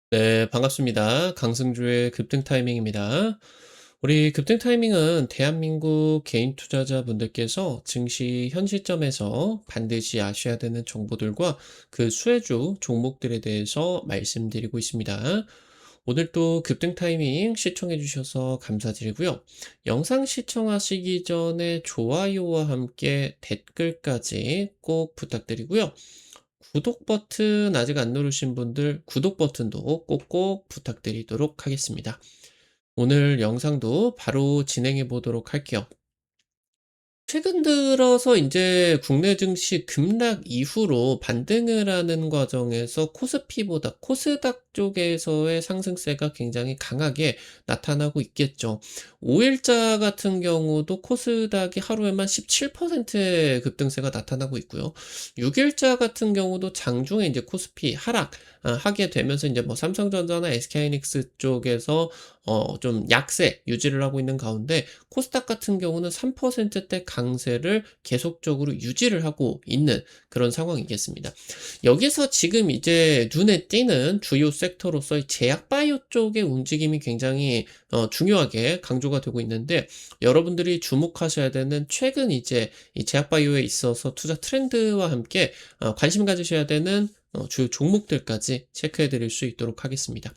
네, 반갑습니다. 강승주의 급등 타이밍입니다. 우리 급등 타이밍은 대한민국 개인 투자자분들께서 증시 현 시점에서 반드시 아셔야 되는 정보들과 그 수혜주 종목들에 대해서 말씀드리고 있습니다. 오늘 또 급등 타이밍 시청해 주셔서 감사드리고요. 영상 시청하시기 전에 좋아요와 함께 댓글까지 꼭 부탁드리고요. 구독 버튼 아직 안 누르신 분들 구독 버튼도 꼭꼭 부탁드리도록 하겠습니다. 오늘 영상도 바로 진행해 보도록 할게요. 최근 들어서 인제 국내 증시 급락 이후로 반등을 하는 과정에서 코스피보다 코스닥 쪽에서의 상승세가 굉장히 강하게 나타나고 있겠죠. 5 일자 같은 경우도 코스닥이 하루에만 17%의 급등세가 나타나고 있고요. 6 일자 같은 경우도 장중에 인제 코스피 하게 되면서 인제 뭐 삼성전자나 SK하이닉스 쪽에서 좀 약세 유지를 하고 있는 가운데 코스닥 같은 경우는 3%대 강세를 계속적으로 유지를 하고 있는 그런 상황이겠습니다. 여기서 지금 이제 눈에 띄는 주요 섹터로서의 제약 바이오 쪽의 움직임이 굉장히 중요하게 강조가 되고 있는데 여러분들이 주목하셔야 되는 최근 이제 이 제약 바이오에 있어서 투자 트렌드와 함께 관심 가지셔야 되는 주요 종목들까지 체크해 드릴 수 있도록 하겠습니다.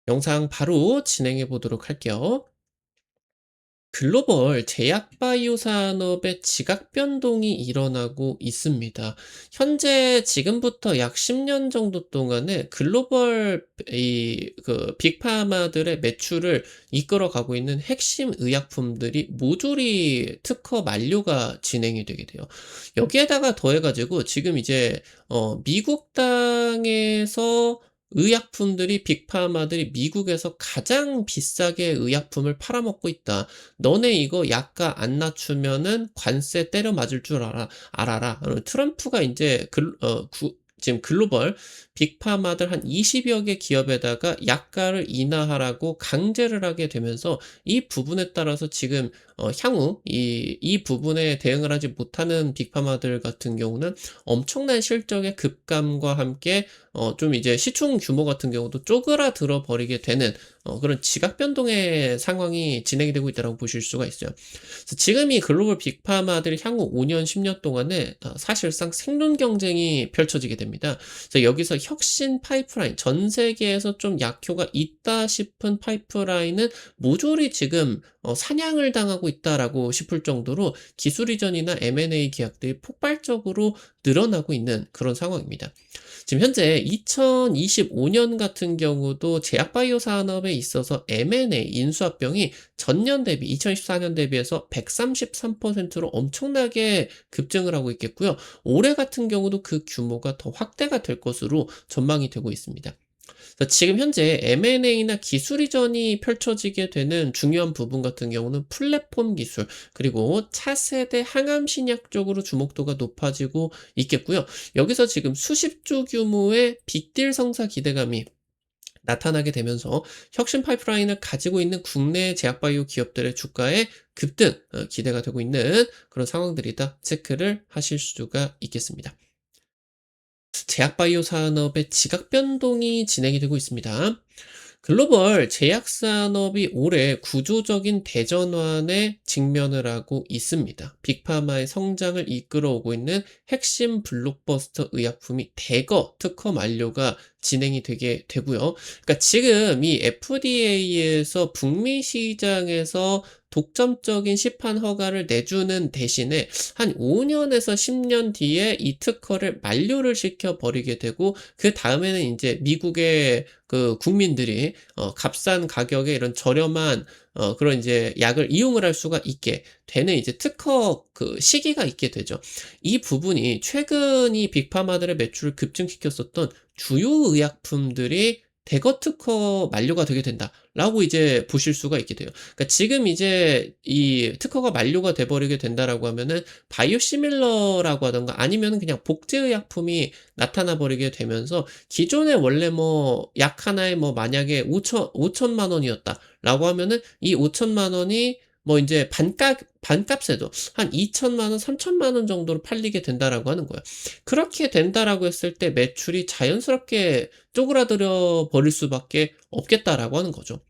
영상 바로 진행해 보도록 할게요. 글로벌 제약 바이오 산업의 지각 변동이 일어나고 있습니다. 현재 지금부터 약 10년 정도 동안에 글로벌 빅파마들의 매출을 이끌어가고 있는 핵심 의약품들이 모조리 특허 만료가 진행이 되게 돼요. 여기에다가 더해 가지고 지금 이제 미국 땅에서 의약품들이 빅파마들이 미국에서 가장 비싸게 의약품을 팔아먹고 있다. 너네 이거 약가 안 낮추면은 관세 때려 맞을 줄 알아라. 트럼프가 이제 지금 글로벌 빅파마들 한 20여 개 기업에다가 약가를 인하하라고 강제를 하게 되면서 이 부분에 따라서 지금 향후 이 부분에 대응을 하지 못하는 빅파마들 같은 경우는 엄청난 실적의 급감과 함께 좀 이제 시총 규모 같은 경우도 쪼그라들어 버리게 되는 그런 지각 변동의 상황이 진행이 되고 있다라고 보실 수가 있어요. 그래서 지금 이 글로벌 빅파마들이 향후 5년, 10년 동안에 사실상 생존 경쟁이 펼쳐지게 됩니다. 그래서 여기서 혁신 파이프라인, 전 세계에서 좀 약효가 있다 싶은 파이프라인은 모조리 지금 사냥을 당하고 있다라고 싶을 정도로 기술 이전이나 M&A 계약들이 폭발적으로 늘어나고 있는 그런 상황입니다. 지금 현재 2025년 같은 경우도 제약바이오 산업에 있어서 M&A 인수합병이 전년 대비 2024년 대비해서 133%로 엄청나게 급증을 하고 있겠고요. 올해 같은 경우도 그 규모가 더 확대가 될 것으로 전망이 되고 있습니다. 지금 현재 M&A나 기술 이전이 펼쳐지게 되는 중요한 부분 같은 경우는 플랫폼 기술, 그리고 차세대 항암 신약 쪽으로 주목도가 높아지고 있겠고요. 여기서 지금 수십조 규모의 빅딜 성사 기대감이 나타나게 되면서 혁신 파이프라인을 가지고 있는 국내 제약바이오 기업들의 주가의 급등 기대가 되고 있는 그런 상황들이다 체크를 하실 수가 있겠습니다. 제약바이오 산업의 지각 변동이 진행이 되고 있습니다. 글로벌 제약 산업이 올해 구조적인 대전환에 직면을 하고 있습니다. 빅파마의 성장을 이끌어오고 있는 핵심 블록버스터 의약품이 대거 특허 만료가 진행이 되게 되고요. 그러니까 지금 이 FDA에서 북미 시장에서 독점적인 시판 허가를 내주는 대신에 한 5년에서 10년 뒤에 이 특허를 만료를 시켜 버리게 되고 그다음에는 인제 미국의 그 국민들이 값싼 가격에 이런 저렴한 그런 인제 약을 이용을 할 수가 있게 되는 이제 특허 그 시기가 있게 되죠. 이 부분이 최근 이 빅파마들의 매출을 급증시켰었던 주요 의약품들이 대거 특허 만료가 되게 된다라고 이제 보실 수가 있게 돼요. 그러니까 지금 이제 이 특허가 만료가 돼 버리게 된다라고 하면은 바이오시밀러라고 하던가 아니면은 그냥 복제의약품이 나타나 버리게 되면서 기존에 원래 뭐 약 하나에 뭐 만약에 5천만 원이었다라고 하면은 이 5천만 원이 뭐 인제 반값에도 한 2천만 원, 3천만 원 정도로 팔리게 된다라고 하는 거예요. 그렇게 된다라고 했을 때 매출이 자연스럽게 쪼그라들어 버릴 수밖에 없겠다라고 하는 거죠.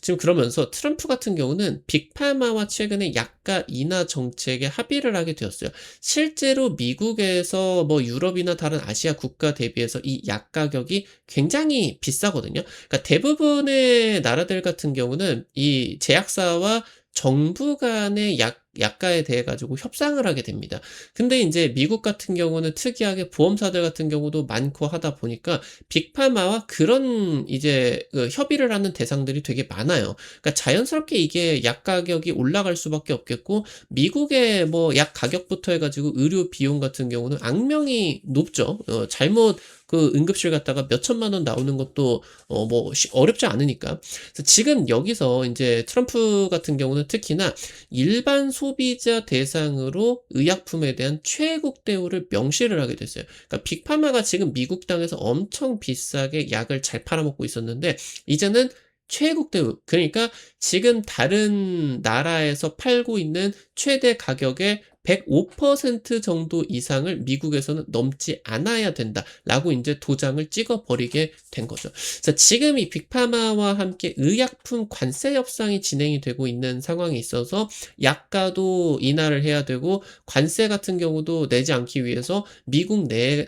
지금 그러면서 트럼프 같은 경우는 빅파마와 최근에 약가 인하 정책에 합의를 하게 되었어요. 실제로 미국에서 뭐 유럽이나 다른 아시아 국가 대비해서 이 약 가격이 굉장히 비싸거든요. 그러니까 대부분의 나라들 같은 경우는 이 제약사와 정부 간의 약가에 대해 가지고 협상을 하게 됩니다. 근데 인제 미국 같은 경우는 특이하게 보험사들 같은 경우도 많고 하다 보니까 빅파마와 그런 이제 협의를 하는 대상들이 되게 많아요. 그러니까 자연스럽게 이게 약 가격이 올라갈 수밖에 없겠고 미국의 뭐 약 가격부터 해 가지고 의료 비용 같은 경우는 악명이 높죠. 잘못 응급실 갔다가 몇 천만 원 나오는 것도 뭐 어렵지 않으니까. 그래서 지금 여기서 인제 트럼프 같은 경우는 특히나 일반 소비자 대상으로 의약품에 대한 최애국 대우를 명시를 하게 됐어요. 그러니까 빅파마가 지금 미국 땅에서 엄청 비싸게 약을 잘 팔아먹고 있었는데 이제는 최애국 대우, 그러니까 지금 다른 나라에서 팔고 있는 최대 가격의 105% 정도 이상을 미국에서는 넘지 않아야 된다라고 인제 도장을 찍어 버리게 된 거죠. 그래서 지금 이 빅파마와 함께 의약품 관세 협상이 진행이 되고 있는 상황에 있어서 약가도 인하를 해야 되고 관세 같은 경우도 내지 않기 위해서 미국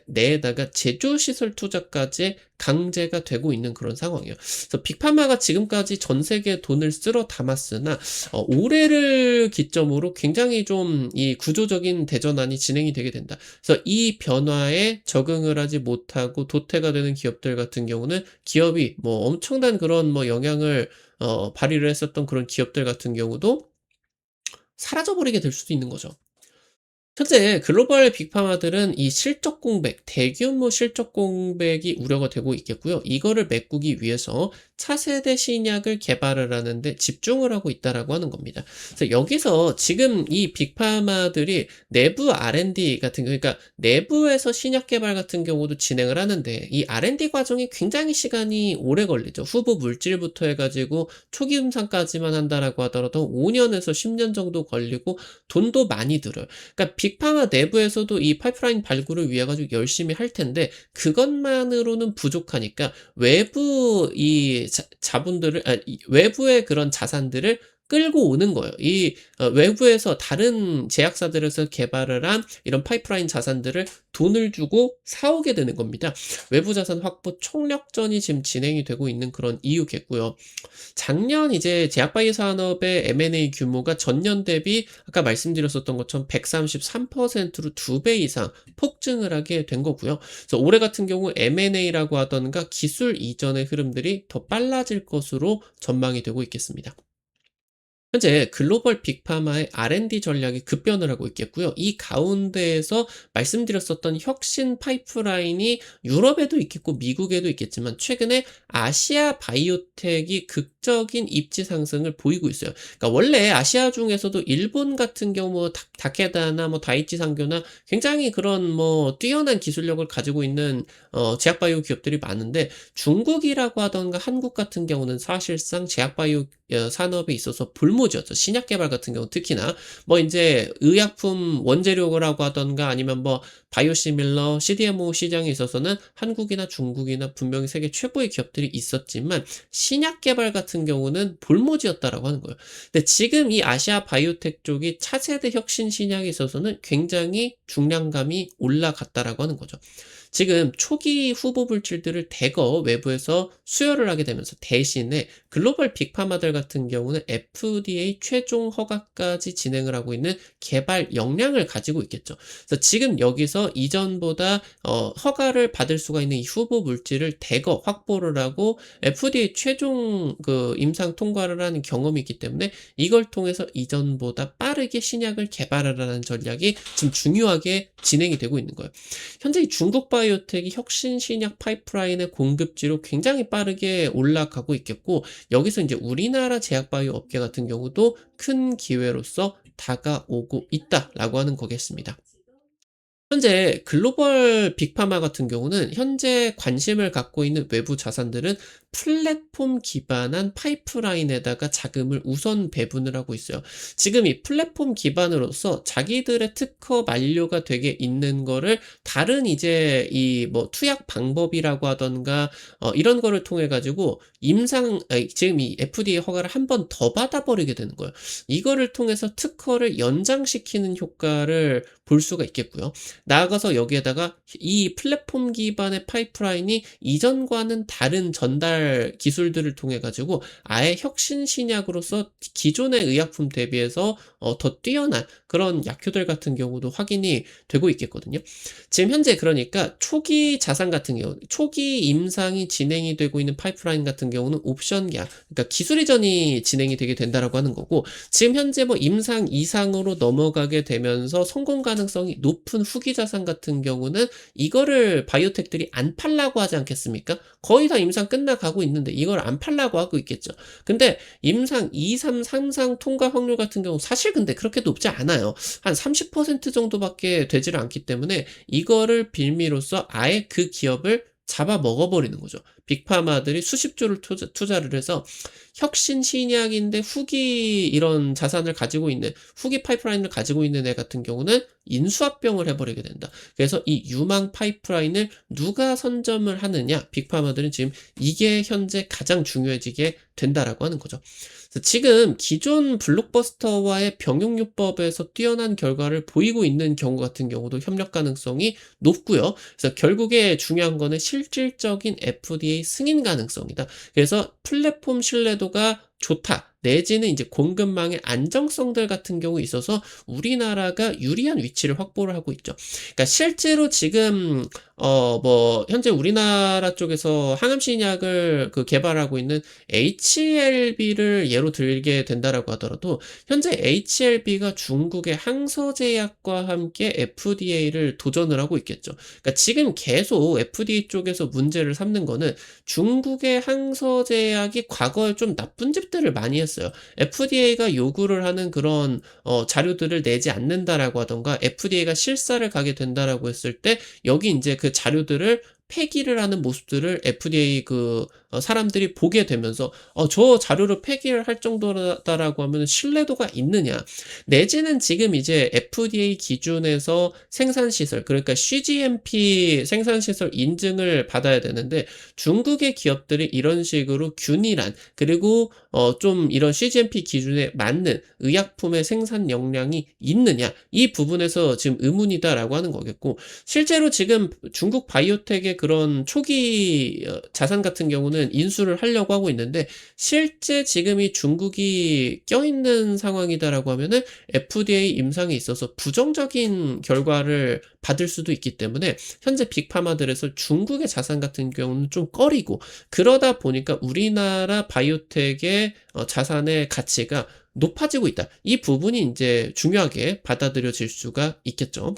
내에다가 제조 시설 투자까지 강제가 되고 있는 그런 상황이에요. 그래서 빅파마가 지금까지 전 세계에 돈을 쓸어 담았으나 올해를 기점으로 굉장히 좀 이 구조적인 대전환이 진행이 되게 된다. 그래서 이 변화에 적응을 하지 못하고 도태가 되는 기업들 같은 경우는 기업이 뭐 엄청난 그런 뭐 영향을 발휘를 했었던 그런 기업들 같은 경우도 사라져 버리게 될 수도 있는 거죠. 현재 글로벌 빅파마들은 이 실적 공백, 대규모 실적 공백이 우려가 되고 있겠고요. 이거를 메꾸기 위해서 차세대 신약을 개발을 하는데 집중을 하고 있다라고 하는 겁니다. 그래서 여기서 지금 이 빅파마들이 내부 R&D 같은 경우, 그러니까 내부에서 신약 개발 같은 경우도 진행을 하는데 이 R&D 과정이 굉장히 시간이 오래 걸리죠. 후보 물질부터 해가지고 초기 임상까지만 한다라고 하더라도 5년에서 10년 정도 걸리고 돈도 많이 들어요. 그러니까 빅파마 내부에서도 이 파이프라인 발굴을 위해 가지고 열심히 할 텐데 그것만으로는 부족하니까 외부 이 자본들을 이 외부의 그런 자산들을 끌고 오는 거예요. 이 외부에서 다른 제약사들에서 개발을 한 이런 파이프라인 자산들을 돈을 주고 사오게 되는 겁니다. 외부 자산 확보 총력전이 지금 진행이 되고 있는 그런 이유겠고요. 작년 이제 제약바이오 산업의 M&A 규모가 전년 대비 아까 말씀드렸었던 것처럼 133%로 2배 이상 폭증을 하게 된 거고요. 그래서 올해 같은 경우 M&A라고 하던가 기술 이전의 흐름들이 더 빨라질 것으로 전망이 되고 있겠습니다. 현재 글로벌 빅파마의 R&D 전략이 급변을 하고 있겠고요. 이 가운데에서 말씀드렸었던 혁신 파이프라인이 유럽에도 있겠고 미국에도 있겠지만 최근에 아시아 바이오텍이 극적인 입지 상승을 보이고 있어요. 그러니까 원래 아시아 중에서도 일본 같은 경우 뭐 다케다나 뭐 다이치 상교나 굉장히 그런 뭐 뛰어난 기술력을 가지고 있는 제약 바이오 기업들이 많은데 중국이라고 하던가 한국 같은 경우는 사실상 제약 바이오 산업에 있어서 불모지였죠. 신약 개발 같은 경우 특히나 뭐 인제 의약품 원재료라고 하던가 아니면 뭐 바이오시밀러, CDMO 시장에 있어서는 한국이나 중국이나 분명히 세계 최고의 기업들이 있었지만 신약 개발 같은 경우는 볼모지였다라고 하는 거예요. 근데 지금 이 아시아 바이오텍 쪽이 차세대 혁신 신약에 있어서는 굉장히 중량감이 올라갔다라고 하는 거죠. 지금 초기 후보 물질들을 대거 외부에서 수여를 하게 되면서 대신에 글로벌 빅파마들 같은 경우는 FDA 최종 허가까지 진행을 하고 있는 개발 역량을 가지고 있겠죠. 그래서 지금 여기서 이전보다 허가를 받을 수가 있는 이 후보 물질을 대거 확보를 하고 FDA 최종 임상 통과를 하는 경험이 있기 때문에 이걸 통해서 이전보다 빠르게 신약을 개발하라는 전략이 지금 중요하게 진행이 되고 있는 거예요. 현재 이 중국 바이오텍이 혁신 신약 파이프라인의 공급지로 굉장히 빠르게 올라가고 있겠고 여기서 이제 우리나라 제약 바이오 업계 같은 경우도 큰 기회로서 다가오고 있다라고 하는 거겠습니다. 현재 글로벌 빅파마 같은 경우는 현재 관심을 갖고 있는 외부 자산들은 플랫폼 기반한 파이프라인에다가 자금을 우선 배분을 하고 있어요. 지금 이 플랫폼 기반으로서 자기들의 특허 만료가 되게 있는 거를 다른 이제 이 뭐 투약 방법이라고 하던가 이런 거를 통해 가지고 지금 이 FDA 허가를 한 번 더 받아버리게 되는 거예요. 이거를 통해서 특허를 연장시키는 효과를 볼 수가 있겠고요. 나아가서 여기에다가 이 플랫폼 기반의 파이프라인이 이전과는 다른 전달 기술들을 통해 가지고 아예 혁신 신약으로서 기존의 의약품 대비해서 더 뛰어난 그런 약효들 같은 경우도 확인이 되고 있겠거든요. 지금 현재 그러니까 초기 자산 같은 경우, 초기 임상이 진행이 되고 있는 파이프라인 같은 경우는 옵션 계약, 그러니까 기술 이전이 진행이 되게 된다라고 하는 거고, 지금 현재 뭐 임상 이상으로 넘어가게 되면서 성공 가능성이 높은 후기 자산 같은 경우는 이거를 바이오텍들이 안 팔라고 하지 않겠습니까? 거의 다 임상 끝나가고 있는데 이걸 안 팔라고 하고 있겠죠. 근데 임상 2, 3, 3상 통과 확률 같은 경우 사실 근데 그렇게 높지 않아요. 한 30% 정도밖에 되지를 않기 때문에 이거를 빌미로써 아예 그 기업을 잡아 먹어버리는 거죠. 빅파마들이 수십 조를 투자를 해서 혁신 신약인데 후기 이런 자산을 가지고 있는 후기 파이프라인을 가지고 있는 애 같은 경우는 인수합병을 해버리게 된다. 그래서 이 유망 파이프라인을 누가 선점을 하느냐, 빅파마들은 지금 이게 현재 가장 중요해지게 된다라고 하는 거죠. 지금 기존 블록버스터와의 병용요법에서 뛰어난 결과를 보이고 있는 경우 같은 경우도 협력 가능성이 높고요. 그래서 결국에 중요한 거는 실질적인 FDA 승인 가능성이다. 그래서 플랫폼 신뢰도가 좋다. 내지는 이제 공급망의 안정성들 같은 경우에 있어서 우리나라가 유리한 위치를 확보를 하고 있죠. 그러니까 실제로 지금 뭐 현재 우리나라 쪽에서 항암신약을 개발하고 있는 HLB를 예로 들게 된다라고 하더라도 현재 HLB가 중국의 항서제약과 함께 FDA를 도전을 하고 있겠죠. 그러니까 지금 계속 FDA 쪽에서 문제를 삼는 거는 중국의 항서제약이 과거에 좀 나쁜 집들을 많이 했어요. FDA가 요구를 하는 그런 자료들을 내지 않는다라고 하던가 FDA가 실사를 가게 된다라고 했을 때 여기 이제 그 자료들을 폐기를 하는 모습들을 FDA 사람들이 보게 되면서 저 자료를 폐기를 할 정도다라고 하면 신뢰도가 있느냐, 내지는 지금 이제 FDA 기준에서 생산시설, 그러니까 CGMP 생산시설 인증을 받아야 되는데 중국의 기업들이 이런 식으로 균일한, 그리고 좀 이런 CGMP 기준에 맞는 의약품의 생산 역량이 있느냐, 이 부분에서 지금 의문이다라고 하는 거겠고, 실제로 지금 중국 바이오텍의 그런 초기 자산 같은 경우는 인수를 하려고 하고 있는데 실제 지금 이 중국이 껴있는 상황이다라고 하면은 FDA 임상에 있어서 부정적인 결과를 받을 수도 있기 때문에 현재 빅파마들에서 중국의 자산 같은 경우는 좀 꺼리고, 그러다 보니까 우리나라 바이오텍의 자산의 가치가 높아지고 있다. 이 부분이 이제 중요하게 받아들여질 수가 있겠죠.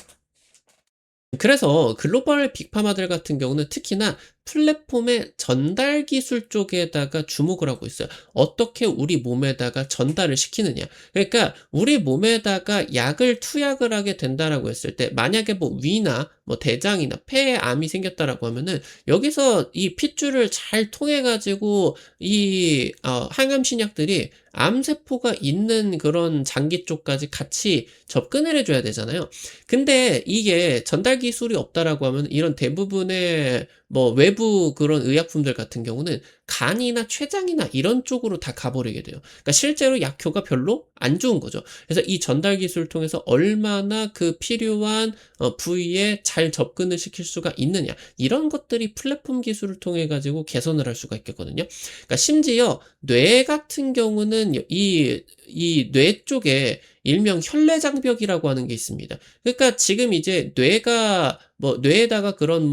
그래서 글로벌 빅파마들 같은 경우는 특히나 플랫폼의 전달 기술 쪽에다가 주목을 하고 있어요. 어떻게 우리 몸에다가 전달을 시키느냐. 그러니까 우리 몸에다가 약을 투약을 하게 된다라고 했을 때 만약에 뭐 위나 뭐 대장이나 폐에 암이 생겼다라고 하면은 여기서 이 핏줄을 잘 통해 가지고 이 항암 신약들이 암세포가 있는 그런 장기 쪽까지 같이 접근을 해줘야 되잖아요. 근데 이게 전달 기술이 없다라고 하면 이런 대부분의 뭐 외부 그런 의약품들 같은 경우는 간이나 췌장이나 이런 쪽으로 다 가버리게 돼요. 그러니까 실제로 약효가 별로 안 좋은 거죠. 그래서 이 전달 기술을 통해서 얼마나 그 필요한 부위에 잘 접근을 시킬 수가 있느냐, 이런 것들이 플랫폼 기술을 통해 가지고 개선을 할 수가 있겠거든요. 그러니까 심지어 뇌 같은 경우는 이 뇌 쪽에 일명 혈내장벽이라고 하는 게 있습니다. 그러니까 지금 이제 뇌가 뭐 뇌에다가 그런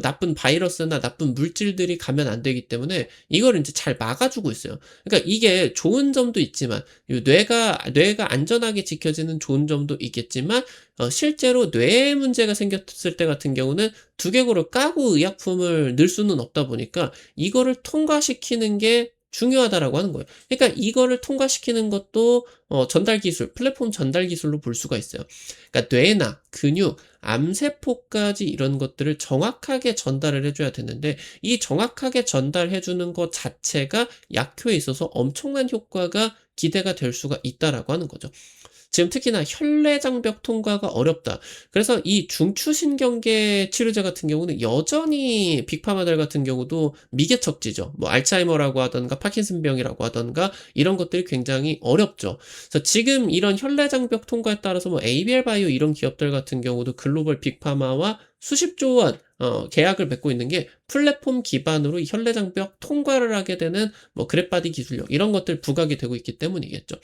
나쁜 바이러스나 나쁜 물질들이 가면 안 되기 때문에 이걸 이제 잘 막아주고 있어요. 그러니까 이게 좋은 점도 있지만 이 뇌가 안전하게 지켜지는 좋은 점도 있겠지만 실제로 뇌에 문제가 생겼을 때 같은 경우는 두개골을 까고 의약품을 넣을 수는 없다 보니까 이거를 통과시키는 게 중요하다라고 하는 거예요. 그러니까 이거를 통과시키는 것도 전달 기술, 플랫폼 전달 기술로 볼 수가 있어요. 그러니까 뇌나 근육, 암세포까지 이런 것들을 정확하게 전달을 해 줘야 되는데 이 정확하게 전달해 주는 것 자체가 약효에 있어서 엄청난 효과가 기대가 될 수가 있다라고 하는 거죠. 지금 특히나 혈내장벽 통과가 어렵다. 그래서 이 중추신경계 치료제 같은 경우는 여전히 빅파마들 같은 경우도 미개척지죠. 뭐 알츠하이머라고 하던가 파킨슨병이라고 하던가 이런 것들이 굉장히 어렵죠. 그래서 지금 이런 혈내장벽 통과에 따라서 뭐 ABL 바이오 이런 기업들 같은 경우도 글로벌 빅파마와 수십조 원 계약을 맺고 있는 게 플랫폼 기반으로 이 혈내장벽 통과를 하게 되는 뭐 그랩바디 기술력 이런 것들 부각이 되고 있기 때문이겠죠.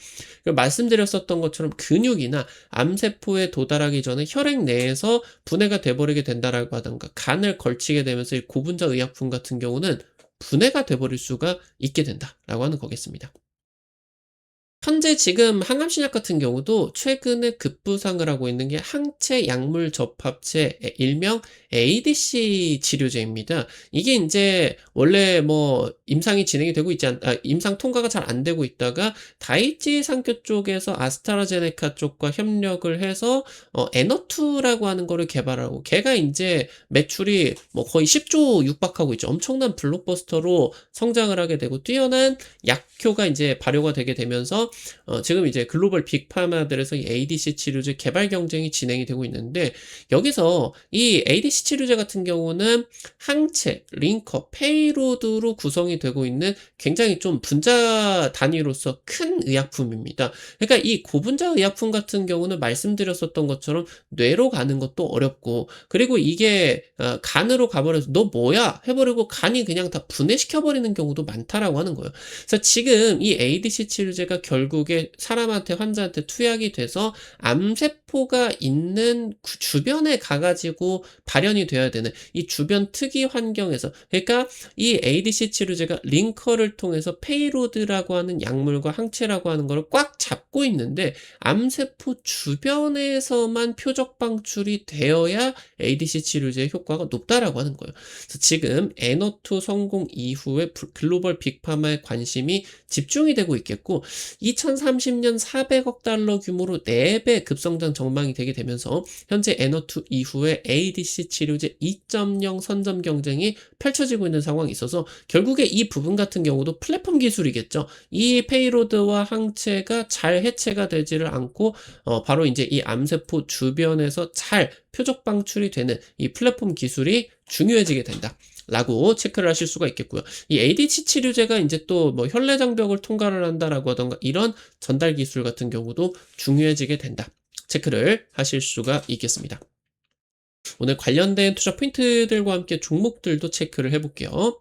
말씀드렸었던 것처럼 근육이나 암세포에 도달하기 전에 혈액 내에서 분해가 돼버리게 된다라고 하던가 간을 걸치게 되면서 이 고분자 의약품 같은 경우는 분해가 돼버릴 수가 있게 된다라고 하는 거겠습니다. 현재 지금 항암신약 같은 경우도 최근에 급부상을 하고 있는 게 항체 약물 접합체 일명 ADC 치료제입니다. 이게 인제 원래 뭐 임상이 진행이 되고 있지 임상 통과가 잘 안 되고 있다가 다이치 상교 쪽에서 아스트라제네카 쪽과 협력을 해서 에너투라고 하는 거를 개발하고 걔가 인제 매출이 뭐 거의 10조 육박하고 있죠. 엄청난 블록버스터로 성장을 하게 되고 뛰어난 약효가 인제 발효가 되게 되면서 지금 이제 글로벌 빅파마들에서 이 ADC 치료제 개발 경쟁이 진행이 되고 있는데 여기서 이 ADC 치료제 같은 경우는 항체, 링커, 페이로드로 구성이 되고 있는 굉장히 좀 분자 단위로서 큰 의약품입니다. 그러니까 이 고분자 의약품 같은 경우는 말씀드렸었던 것처럼 뇌로 가는 것도 어렵고 그리고 이게 간으로 가버려서 너 뭐야 해버리고 간이 그냥 다 분해시켜버리는 경우도 많다라고 하는 거예요. 그래서 지금 이 ADC 치료제가 결국에 사람한테 환자한테 투약이 돼서 암세포가 있는 주변에 가가지고 발현이 돼야 되는 이 주변 특이 환경에서 그러니까 이 ADC 치료제가 링커를 통해서 페이로드라고 하는 약물과 항체라고 하는 거를 꽉 잡고 있는데 암세포 주변에서만 표적 방출이 되어야 ADC 치료제의 효과가 높다라고 하는 거예요. 그래서 지금 에너투 성공 이후에 글로벌 빅파마의 관심이 집중이 되고 있겠고 2030년 400억 달러 규모로 4배 급성장 전망이 되게 되면서 현재 에너투 이후에 ADC 치료제 2.0 선점 경쟁이 펼쳐지고 있는 상황이 있어서 결국에 이 부분 같은 경우도 플랫폼 기술이겠죠. 이 페이로드와 항체가 잘 해체가 되지를 않고 바로 이제 이 암세포 주변에서 잘 표적 방출이 되는 이 플랫폼 기술이 중요해지게 된다. 라고 체크를 하실 수가 있겠고요. 이 ADC 치료제가 이제 또 뭐 혈내장벽을 통과를 한다라고 하던가 이런 전달 기술 같은 경우도 중요해지게 된다. 체크를 하실 수가 있겠습니다. 오늘 관련된 투자 포인트들과 함께 종목들도 체크를 해볼게요.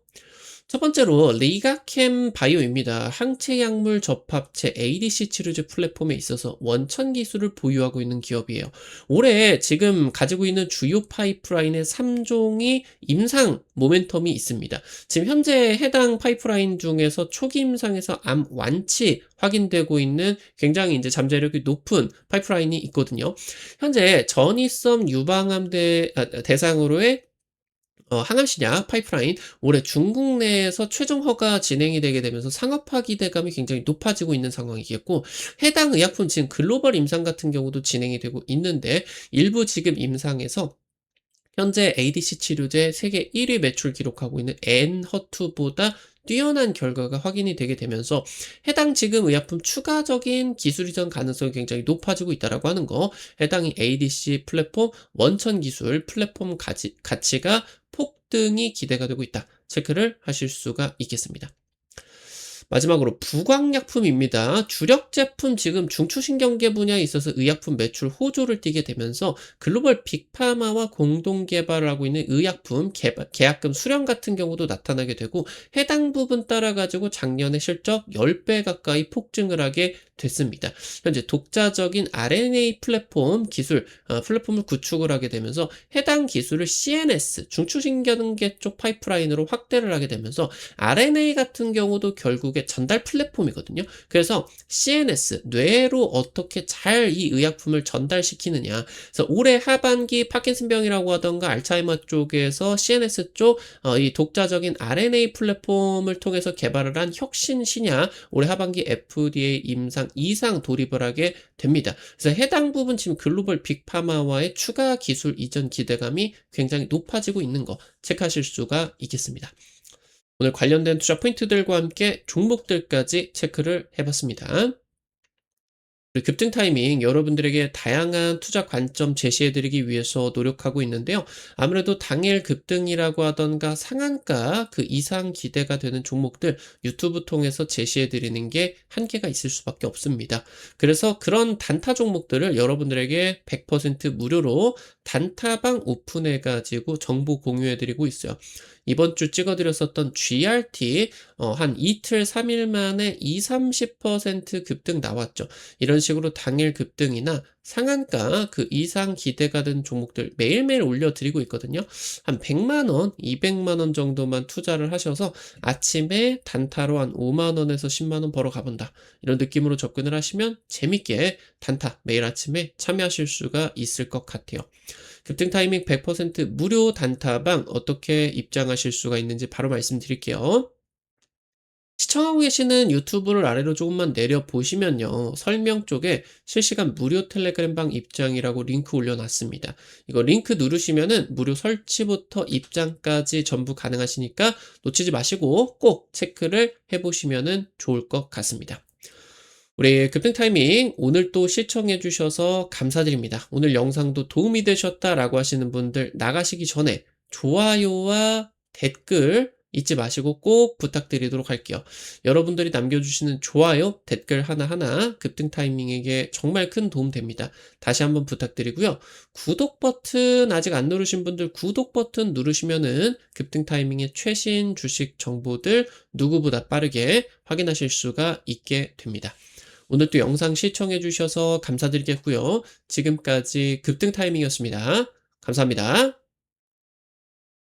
첫 번째로 리가캠 바이오입니다. 항체 약물 접합체 ADC 치료제 플랫폼에 있어서 원천 기술을 보유하고 있는 기업이에요. 올해 지금 가지고 있는 주요 파이프라인의 3종이 임상 모멘텀이 있습니다. 지금 현재 해당 파이프라인 중에서 초기 임상에서 암 완치 확인되고 있는 굉장히 이제 잠재력이 높은 파이프라인이 있거든요. 현재 전이성 유방암 대상으로의 항암신약 파이프라인 올해 중국 내에서 최종 허가 진행이 되게 되면서 상업화 기대감이 굉장히 높아지고 있는 상황이겠고 해당 의약품 지금 글로벌 임상 같은 경우도 진행이 되고 있는데 일부 지금 임상에서 현재 ADC 치료제 세계 1위 매출 기록하고 있는 엔허투보다 뛰어난 결과가 확인이 되게 되면서 해당 지금 의약품 추가적인 기술 이전 가능성이 굉장히 높아지고 있다라고 하는 거 해당 ADC 플랫폼 원천 기술 플랫폼 가치가 폭등이 기대가 되고 있다. 체크를 하실 수가 있겠습니다. 마지막으로 부광약품입니다. 주력 제품 지금 중추신경계 분야에 있어서 의약품 매출 호조를 띠게 되면서 글로벌 빅파마와 공동 개발을 하고 있는 의약품 계약금 수령 같은 경우도 나타나게 되고 해당 부분 따라 가지고 작년에 실적 10배 가까이 폭증을 하게 됐습니다. 현재 독자적인 RNA 플랫폼 기술, 플랫폼을 구축을 하게 되면서 해당 기술을 CNS, 중추신경계 쪽 파이프라인으로 확대를 하게 되면서 RNA 같은 경우도 결국에 전달 플랫폼이거든요. 그래서 CNS, 뇌로 어떻게 잘 이 의약품을 전달시키느냐. 그래서 올해 하반기 파킨슨병이라고 하던가 알츠하이머 쪽에서 CNS 쪽 이 독자적인 RNA 플랫폼을 통해서 개발을 한 혁신 신약 올해 하반기 FDA 임상 이상 돌입을 하게 됩니다. 그래서 해당 부분 지금 글로벌 빅파마와의 추가 기술 이전 기대감이 굉장히 높아지고 있는 거 체크하실 수가 있겠습니다. 오늘 관련된 투자 포인트들과 함께 종목들까지 체크를 해봤습니다. 급등 타이밍 여러분들에게 다양한 투자 관점 제시해드리기 위해서 노력하고 있는데요. 아무래도 당일 급등이라고 하던가 상한가 그 이상 기대가 되는 종목들 유튜브 통해서 제시해드리는 게 한계가 있을 수밖에 없습니다. 그래서 그런 단타 종목들을 여러분들에게 100% 무료로 단타방 오픈해가지고 정보 공유해드리고 있어요. 이번 주 찍어드렸었던 GRT 한 이틀 3일 만에 20-30% 급등 나왔죠. 이런 식으로 당일 급등이나 상한가 그 이상 기대가 된 종목들 매일매일 올려드리고 있거든요. 한 100만원, 200만원 정도만 투자를 하셔서 아침에 단타로 한 5만원에서 10만원 벌어 가본다. 이런 느낌으로 접근을 하시면 재밌게 단타 매일 아침에 참여하실 수가 있을 것 같아요. 급등 타이밍 100% 무료 단타방 어떻게 입장하실 수가 있는지 바로 말씀드릴게요. 시청하고 계시는 유튜브를 아래로 조금만 내려보시면요. 설명 쪽에 실시간 무료 텔레그램방 입장이라고 링크 올려놨습니다. 이거 링크 누르시면은 무료 설치부터 입장까지 전부 가능하시니까 놓치지 마시고 꼭 체크를 해보시면은 좋을 것 같습니다. 우리 급등 타이밍 오늘 또 시청해 주셔서 감사드립니다. 오늘 영상도 도움이 되셨다라고 하시는 분들 나가시기 전에 좋아요와 댓글 잊지 마시고 꼭 부탁드리도록 할게요. 여러분들이 남겨주시는 좋아요, 댓글 하나하나 급등 타이밍에게 정말 큰 도움 됩니다. 다시 한번 부탁드리고요. 구독 버튼 아직 안 누르신 분들 구독 버튼 누르시면은 급등 타이밍의 최신 주식 정보들 누구보다 빠르게 확인하실 수가 있게 됩니다. 오늘 또 영상 시청해 주셔서 감사드리겠고요. 지금까지 급등 타이밍이었습니다. 감사합니다.